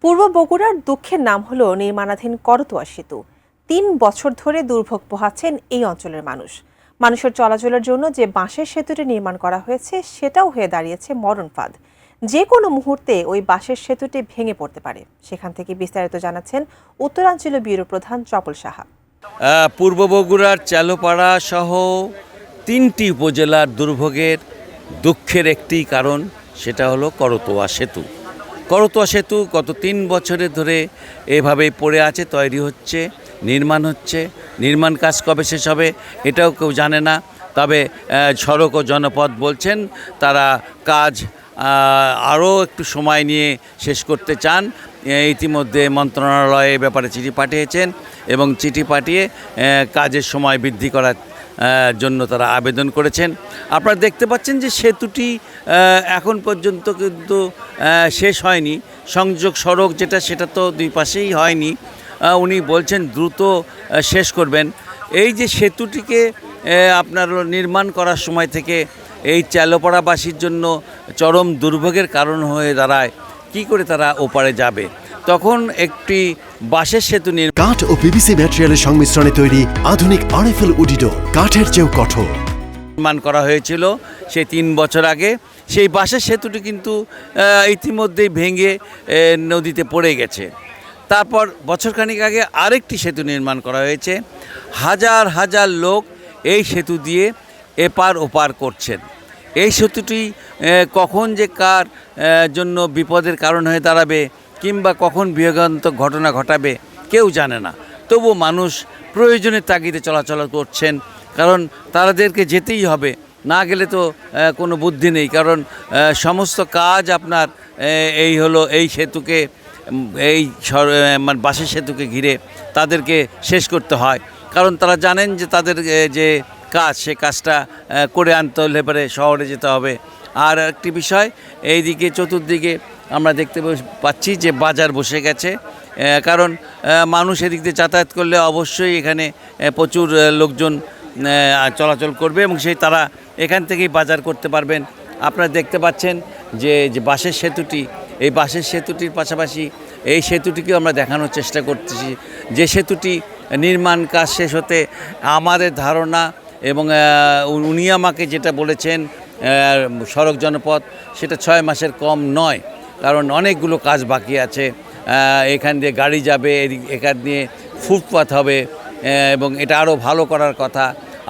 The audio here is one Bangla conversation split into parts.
পূর্ব বগুড়ার দুঃখের নাম হলো নির্মাণাধীন করতোয়া সেতু। ৩ বছর ধরে দুর্ভোগ পোহাচ্ছেন এই অঞ্চলের মানুষ। মানুষের চলাচলের জন্য যে বাঁশের সেতুটি নির্মাণ করা হয়েছে সেটাও হয়ে দাঁড়িয়েছে মরণ ফাঁদ। যে কোনো মুহূর্তে ওই বাঁশের সেতুটি ভেঙে পড়তে পারে। সেখান থেকে বিস্তারিত জানাচ্ছেন উত্তরাঞ্চলীয় ব্যুরো প্রধান চপল সাহা। পূর্ব বগুড়ার চালোপাড়া সহ ৩টি উপজেলার দুর্ভোগের দুঃখের একটি কারণ, সেটা হলো করতোয়া সেতু। করতোয়া সেতু গত ৩ বছরের ধরে এভাবেই পড়ে আছে, তৈরি হচ্ছে, নির্মাণ হচ্ছে। নির্মাণ কাজ কবে শেষ হবে এটাও কেউ জানে না। তবে সড়ক ও জনপথ বলছেন তারা কাজ আরও একটু সময় নিয়ে শেষ করতে চান। ইতিমধ্যে মন্ত্রণালয়ে এ ব্যাপারে চিঠি পাঠিয়েছেন এবং চিঠি পাঠিয়ে কাজের সময় বৃদ্ধি করার জন্য তারা আবেদন করেছেন। আপনারা দেখতে পাচ্ছেন যে সেতুটি এখন পর্যন্ত কিন্তু শেষ হয়নি। সংযোগ সড়ক যেটা, সেটা তো দুই পাশেই হয়নি। উনি বলছেন দ্রুত শেষ করবেন। এই যে সেতুটিকে আপনার নির্মাণ করার সময় থেকে এই চালোপাড়াবাসীর জন্য চরম দুর্ভোগের কারণ হয়ে দাঁড়ায়। কি করে তারা ওপারে যাবে? তখন একটি বাঁশের সেতু কাঠ ও পিভিসি ম্যাটেরিয়ালের সংমিশ্রণে তৈরি আধুনিক আরএফএল উডিডো, কাঠের চেয়েও কঠোর, নির্মাণ করা হয়েছিল সেই ৩ বছর আগে। সেই বাঁশের সেতুটি কিন্তু ইতিমধ্যেই ভেঙে নদীতে পড়ে গেছে। তারপর বছরখানেক আগে আরেকটি সেতু নির্মাণ করা হয়েছে। হাজার হাজার লোক এই সেতু দিয়ে এপার ওপার করছেন। এই সেতুটি কখন যে কার জন্য বিপদের কারণ হয়ে দাঁড়াবে কিংবা কখন বিয়োগান্তক ঘটনা ঘটাবে কেউ জানে না। তবু মানুষ প্রয়োজনের তাগিদে চলাচল করছেন, কারণ তাদেরকে যেতেই হবে, না গেলে তো কোনো বুদ্ধি নেই। কারণ সমস্ত কাজ আপনার এই সেতুকে, এই মানে বাঁশের সেতুকে ঘিরে তাদেরকে শেষ করতে হয়। কারণ তারা জানেন যে তাদের যে কাজ, সে কাজটা করে আনতে হলে পরে শহরে যেতে হবে। আর একটি বিষয়, এইদিকে চতুর্দিকে আমরা দেখতে পাচ্ছি যে বাজার বসে গেছে। কারণ মানুষ এদিক দিয়ে যাতায়াত করলে অবশ্যই এখানে প্রচুর লোকজন চলাচল করবে এবং তারা এখান থেকেই বাজার করতে পারবেন। আপনারা দেখতে পাচ্ছেন যে বাঁশের সেতুটি, এই বাঁশের সেতুটির পাশাপাশি এই সেতুটিকেও আমরা দেখানোর চেষ্টা করতেছি যে সেতুটি নির্মাণ কাজ শেষ হতে আমাদের ধারণা এবং উনি আমাকে যেটা বলেছেন সড়ক জনপথ, সেটা 6 মাসের কম নয়। কারণ অনেকগুলো কাজ বাকি আছে। এখান দিয়ে গাড়ি যাবে, এখান দিয়ে ফুটপাথ হবে এবং এটা আরও ভালো করার কথা।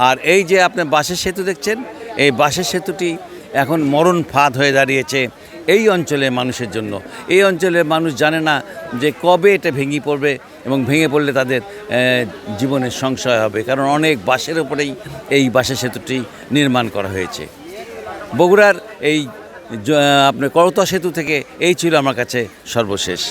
আর এই যে আপনি বাঁশের সেতু দেখছেন, এই বাঁশের সেতুটি এখন মরণ ফাঁদ হয়ে দাঁড়িয়েছে এই অঞ্চলের মানুষের জন্য। এই অঞ্চলের মানুষ জানে না যে কবে এটা ভেঙে পড়বে এবং ভেঙে পড়লে তাদের জীবনের সংশয় হবে। কারণ অনেক বাঁশের উপরেই এই বাঁশের সেতুটি নির্মাণ করা হয়েছে। বগুড়ার এই আপনার করতোয়া সেতু থেকে এই ছিল আমার কাছে সর্বশেষ।